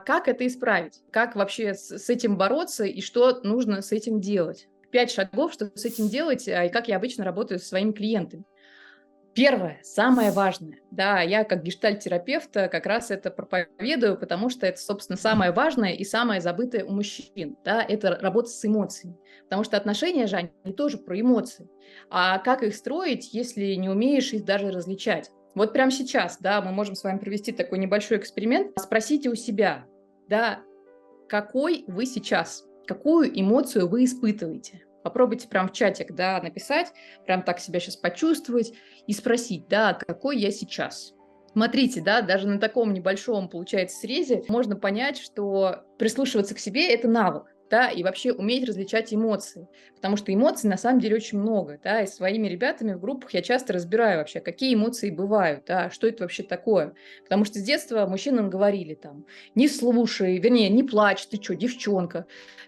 Как это исправить? Как вообще с этим бороться и что нужно с этим делать? 5 шагов, что с этим делать, и как я обычно работаю со своими клиентами. Первое, самое важное, да, я как гештальт-терапевт как раз это проповедую, потому что это, собственно, самое важное и самое забытое у мужчин, да, это работа с эмоциями, потому что отношения же, они тоже про эмоции, а как их строить, если не умеешь их даже различать? Вот прямо сейчас, да, мы можем с вами провести такой небольшой эксперимент, спросите у себя, да, какой вы сейчас, какую эмоцию вы испытываете. Попробуйте прям в чатик, да, написать, прям так себя сейчас почувствовать и спросить, да, какой я сейчас. Смотрите, да, даже на таком небольшом, получается, срезе можно понять, что прислушиваться к себе – это навык, да, и вообще уметь различать эмоции, потому что эмоций на самом деле очень много, да, и своими ребятами в группах я часто разбираю вообще, какие эмоции бывают, да, что это вообще такое, потому что с детства мужчинам говорили там, не слушай, вернее, не плачь, ты что, девчонка,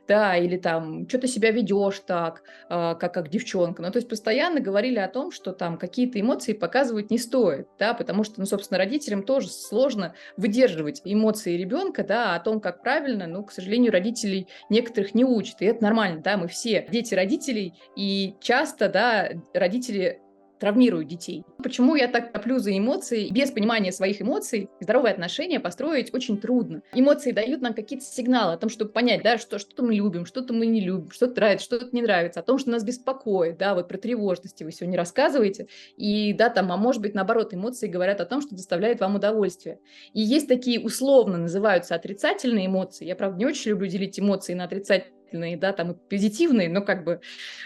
да, или там, что ты себя ведешь так, как девчонка. Ну, то есть постоянно говорили о том, что там какие-то эмоции показывать не стоит, да, потому что, ну, собственно, родителям тоже сложно выдерживать эмоции ребенка, да, о том, как правильно, ну, к сожалению, родителей некоторых не учат, и это нормально, да, мы все дети родителей, и часто, да, родители травмируют детей. Почему я так топлю за эмоции? Без понимания своих эмоций здоровые отношения построить очень трудно. Эмоции дают нам какие-то сигналы о том, чтобы понять, да, что-то мы любим, что-то мы не любим, что-то нравится, что-то не нравится, о том, что нас беспокоит, да, вот про тревожности вы сегодня рассказываете, и, да, там, а может быть, наоборот, эмоции говорят о том, что доставляет вам удовольствие. И есть такие условно называются отрицательные эмоции. Я, правда, не очень люблю делить эмоции на отрицательные, да, там и позитивные, но как бы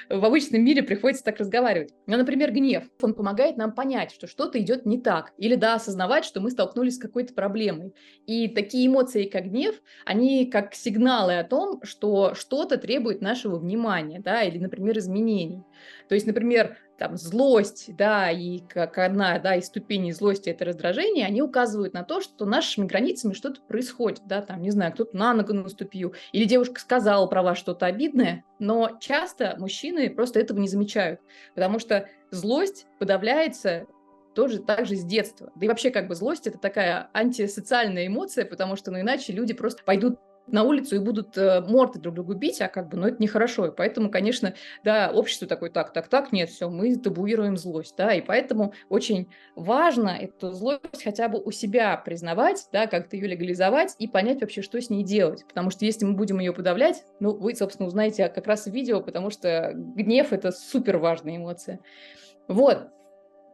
в обычном мире приходится так разговаривать. Ну, например, гнев. Он помогает нам понять, что что-то идет не так. Или, да, осознавать, что мы столкнулись с какой-то проблемой. И такие эмоции, как гнев, они как сигналы о том, что что-то требует нашего внимания, да, или, например, изменений. То есть, например, там, злость, да, и как одна, да, из ступеней злости – это раздражение, они указывают на то, что нашими границами что-то происходит, да, там, не знаю, кто-то на ногу наступил, или девушка сказала про вас что-то обидное, но часто мужчины просто этого не замечают, потому что злость подавляется тоже так же с детства. Да и вообще как бы злость – это такая антисоциальная эмоция, потому что, ну, иначе люди просто пойдут на улицу и будут морды друг другу бить, а как бы, ну, это нехорошо. И поэтому, конечно, да, общество такое, так, нет, все, мы табуируем злость, да, и поэтому очень важно эту злость хотя бы у себя признавать, да, как-то ее легализовать и понять вообще, что с ней делать. Потому что если мы будем ее подавлять, ну, вы, собственно, узнаете как раз в видео, потому что гнев – это супер важная эмоция. Вот.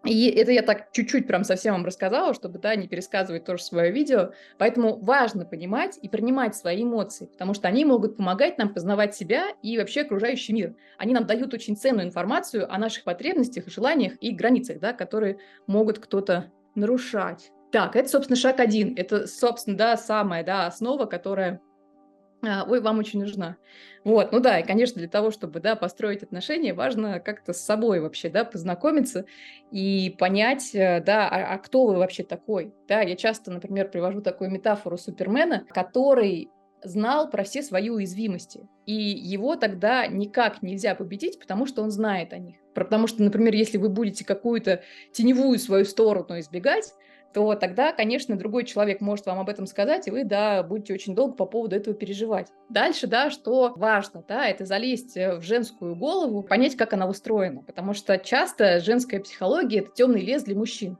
И это я так чуть-чуть прям совсем вам рассказала, чтобы, да, не пересказывать тоже свое видео. Поэтому важно понимать и принимать свои эмоции, потому что они могут помогать нам познавать себя и вообще окружающий мир. Они нам дают очень ценную информацию о наших потребностях, желаниях и границах, да, которые могут кто-то нарушать. Так, это, собственно, шаг один. Это, собственно, да, самая, да, основа, которая вам очень нужна. Вот, ну да, и, конечно, для того, чтобы, да, построить отношения, важно как-то с собой вообще, да, познакомиться и понять, да, а кто вы вообще такой. Да, я часто, например, привожу такую метафору Супермена, который знал про все свои уязвимости, и его тогда никак нельзя победить, потому что он знает о них. Потому что, например, если вы будете какую-то теневую свою сторону избегать, то тогда, конечно, другой человек может вам об этом сказать, и вы, да, будете очень долго по поводу этого переживать. Дальше, да, что важно, да, это залезть в женскую голову, понять, как она устроена, потому что часто женская психология – это темный лес для мужчин.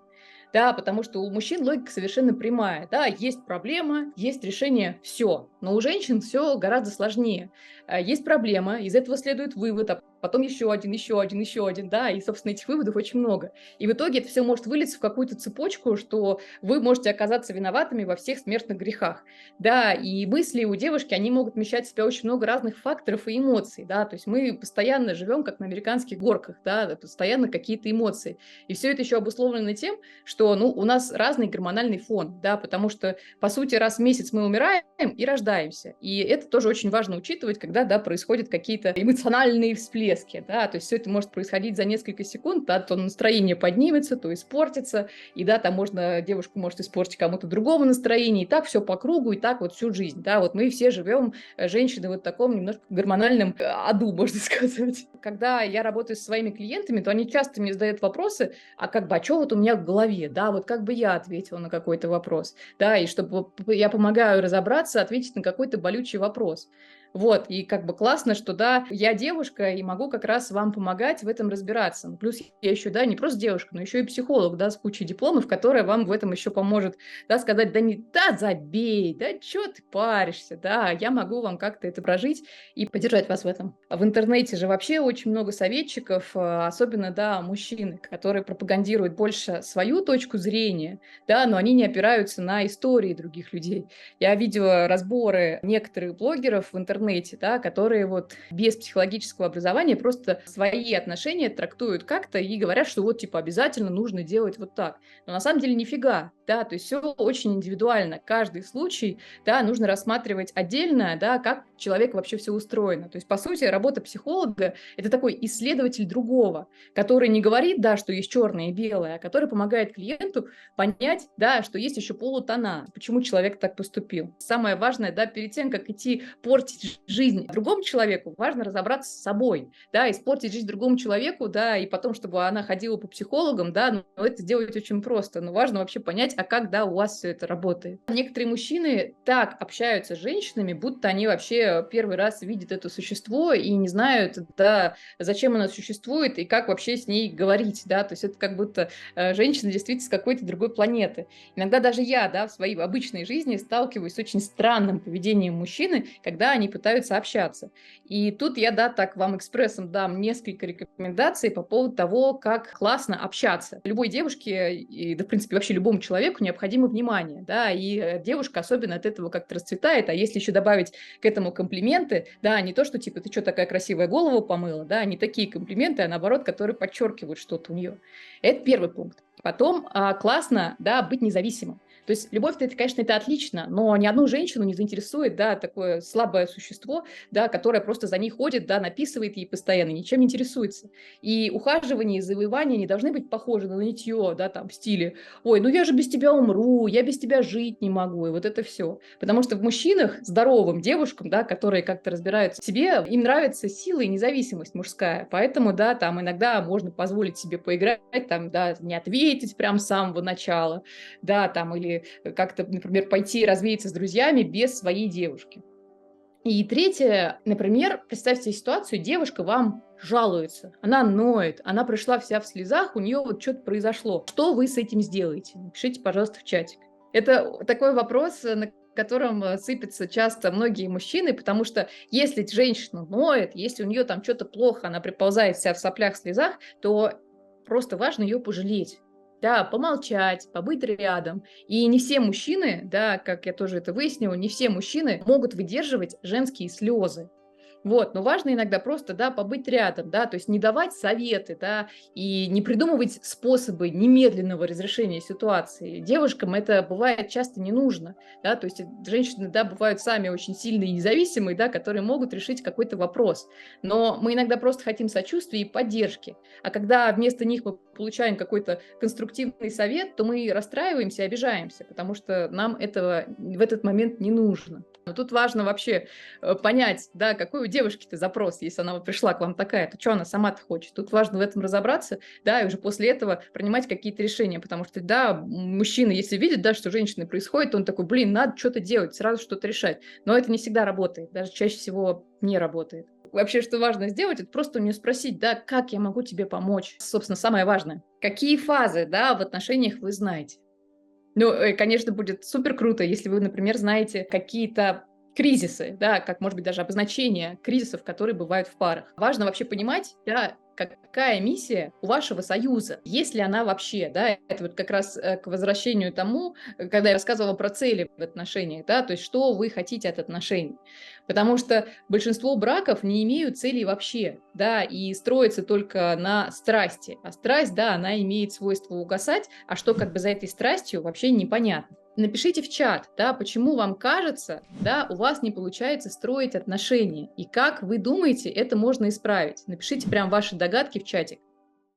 Да, потому что у мужчин логика совершенно прямая. Да, есть проблема, есть решение, все. Но у женщин все гораздо сложнее. Есть проблема, из этого следует вывод, а потом еще один, еще один, еще один, да, и, собственно, этих выводов очень много. И в итоге это все может вылиться в какую-то цепочку, что вы можете оказаться виноватыми во всех смертных грехах. Да, и мысли у девушки, они могут вмещать в себя очень много разных факторов и эмоций, да, то есть мы постоянно живем как на американских горках, да, постоянно какие-то эмоции. И все это еще обусловлено тем, что, ну, у нас разный гормональный фон, да, потому что, по сути, раз в месяц мы умираем и рождаемся. И это тоже очень важно учитывать, когда, да, происходят какие-то эмоциональные всплески. резкие, да, то есть все это может происходить за несколько секунд, да, то настроение поднимется, то испортится, и да, там девушка может испортить кому-то другому настроение, и так все по кругу, и так вот всю жизнь, да, вот мы все живем, женщины, вот в таком немножко гормональном аду, можно сказать. Когда я работаю со своими клиентами, то они часто мне задают вопросы, а что вот у меня в голове, да, вот как бы я ответила на какой-то вопрос, да, и чтобы я помогаю разобраться, ответить на какой-то болючий вопрос. Вот, и как бы классно, что, да, я девушка и могу как раз вам помогать в этом разбираться. Ну, плюс я еще, да, не просто девушка, но еще и психолог, да, с кучей дипломов, которая вам в этом еще поможет, да, сказать, да забей, да, что ты паришься, да, я могу вам как-то это прожить и поддержать вас в этом. В интернете же вообще очень много советчиков, особенно, да, мужчины, которые пропагандируют больше свою точку зрения, да, но они не опираются на истории других людей. Я видела разборы некоторых блогеров в интернете, да, которые вот без психологического образования просто свои отношения трактуют как-то и говорят, что вот типа обязательно нужно делать вот так. Но на самом деле нифига, да, то есть все очень индивидуально. Каждый случай, да, нужно рассматривать отдельно, да, как человек вообще все устроено. То есть, по сути, работа психолога– это такой исследователь другого, который не говорит, да, что есть черное и белое, а который помогает клиенту понять, да, что есть еще полутона, почему человек так поступил. Самое важное, да, перед тем, как идти портить жизнь другому человеку, важно разобраться с собой, да, испортить жизнь другому человеку, да, и потом, чтобы она ходила по психологам, да, но это сделать очень просто, но важно вообще понять, а как, да, у вас все это работает. Некоторые мужчины так общаются с женщинами, будто они вообще первый раз видят это существо и не знают, да, зачем оно существует и как вообще с ней говорить, да, то есть это как будто женщина действительно с какой-то другой планеты. Иногда даже я, да, в своей обычной жизни сталкиваюсь с очень странным поведением мужчины, когда они пытаются общаться. И тут я, да, так вам экспрессом дам несколько рекомендаций по поводу того, как классно общаться. Любой девушке, и, да, в принципе, вообще любому человеку необходимо внимание, да, и девушка особенно от этого как-то расцветает, а если еще добавить к этому комплименты, да, не то, что типа ты что такая красивая голову помыла, да, не такие комплименты, а наоборот, которые подчеркивают что-то у нее. Это первый пункт. Потом классно, да, быть независимым. То есть любовь-то, это, конечно, это отлично, но ни одну женщину не заинтересует, да, такое слабое существо, да, которое просто за ней ходит, да, написывает ей постоянно, ничем не интересуется. И ухаживание и завоевание не должны быть похожи на нытье, да, там, в стиле, ой, ну я же без тебя умру, я без тебя жить не могу, и вот это все. Потому что в мужчинах, здоровым девушкам, да, которые как-то разбираются в себе, им нравится сила и независимость мужская, поэтому, да, там иногда можно позволить себе поиграть, там, да, не ответить прям с самого начала, да, там, или как-то, например, пойти развеяться с друзьями без своей девушки. И третье, например, представьте себе ситуацию, девушка вам жалуется, она ноет, она пришла вся в слезах, у нее вот что-то произошло. Что вы с этим сделаете? Напишите, пожалуйста, в чатик. Это такой вопрос, на котором сыпятся часто многие мужчины, потому что если женщина ноет, если у нее там что-то плохо, она приползает вся в соплях, слезах, то просто важно ее пожалеть. Да, помолчать, побыть рядом. И не все мужчины, да, как я тоже это выяснила, не все мужчины могут выдерживать женские слезы. Вот, но важно иногда просто, да, побыть рядом, да, то есть не давать советы, да, и не придумывать способы немедленного разрешения ситуации. Девушкам это бывает часто не нужно, да, то есть женщины, да, бывают сами очень сильные и независимые, да, которые могут решить какой-то вопрос. Но мы иногда просто хотим сочувствия и поддержки. А когда вместо них мы получаем какой-то конструктивный совет, то мы расстраиваемся и обижаемся, потому что нам этого в этот момент не нужно. Но тут важно вообще понять, да, какой у девушки-то запрос, если она вот пришла к вам такая, то что она сама-то хочет. Тут важно в этом разобраться, да, и уже после этого принимать какие-то решения, потому что, да, мужчина, если видит, да, что женщина происходит, он такой, блин, надо что-то делать, сразу что-то решать. Но это не всегда работает, даже чаще всего не работает. Вообще, что важно сделать, это просто у нее спросить, да, как я могу тебе помочь? Собственно, самое важное. Какие фазы, да, в отношениях вы знаете? Ну, конечно, будет супер круто, если вы, например, знаете какие-то кризисы, да, как, может быть, даже обозначение кризисов, которые бывают в парах. Важно вообще понимать, да, какая миссия у вашего союза, есть ли она вообще, да, это вот как раз к возвращению тому, когда я рассказывала про цели в отношениях, да, то есть что вы хотите от отношений, потому что большинство браков не имеют целей вообще, да, и строятся только на страсти, а страсть, да, она имеет свойство угасать, а что как бы за этой страстью вообще непонятно. напишите в чат, да, почему вам кажется, да, у вас не получается строить отношения, и как вы думаете, это можно исправить. Напишите прям ваши догадки в чатик.